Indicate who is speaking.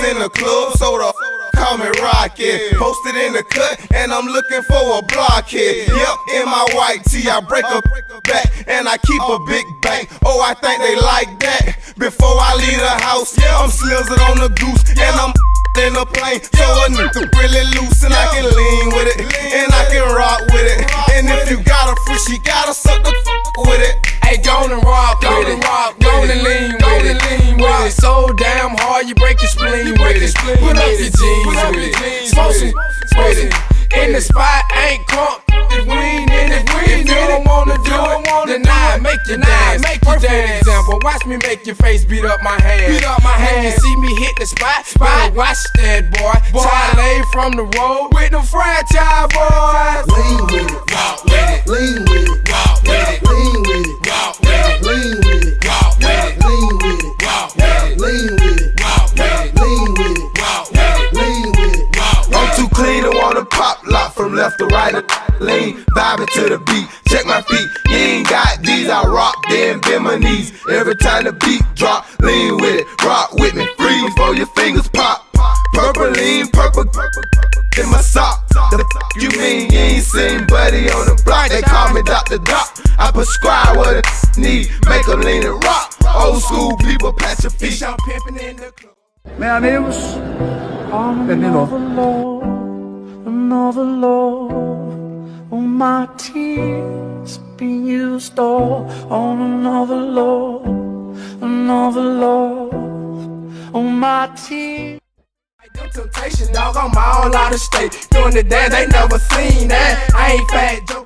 Speaker 1: in the club, so the call me Rocket. Posted in the cut, and I'm looking for a blockhead. Yep, in my white tee, I break a back, and I keep a big bang. Oh, I think they like that. Before I leave the house, I'm slizzard on the goose, and I'm in the plane. So a nigga really loose, and I can lean with it, and I can rock with it. And if you got a free, she gotta suck the with it.
Speaker 2: Hey, go and rock with it, go and lean with it. So damn hard, you break your spleen with it. Put up your jeans with it, smoke some with it. In the spot, ain't crunk if we ain't in it. If you don't wanna do it, then I make you dance. Perfect example, watch me make your face beat up my hands. When you see me hit the spot, better watch that boy. Charlie from the road with them franchise boys.
Speaker 3: Lean with it,
Speaker 2: walk with it,
Speaker 3: lean with it,
Speaker 2: walk with it,
Speaker 3: lean with it,
Speaker 2: walk with it,
Speaker 3: lean with it,
Speaker 2: walk with it,
Speaker 3: lean with it,
Speaker 2: walk with it,
Speaker 3: lean with it,
Speaker 2: walk with it,
Speaker 3: lean with it,
Speaker 2: walk with it,
Speaker 3: lean with it.
Speaker 1: I'm too clean to wanna pop lock from left to right. Lean, vibing to the beat. Check my feet, you ain't got these. I rock, then bend my knees. Every time the beat drop, lean with it, rock with me, freeze before your fingers pop. Purple lean, purple in my sock. The f you mean you ain't seen Buddy on the block? They call me Dr. Doc. I prescribe what a need, make 'em lean and rock. Old school people, patch your feet.
Speaker 2: I'm pimping in the club.
Speaker 4: Meus amigos, terminou.
Speaker 5: Another love, all my tears being used all on another love, all my tears.
Speaker 2: Them Temptation, dog, I'm all out of state. Doing the dance, they never seen that. I ain't fat, joke.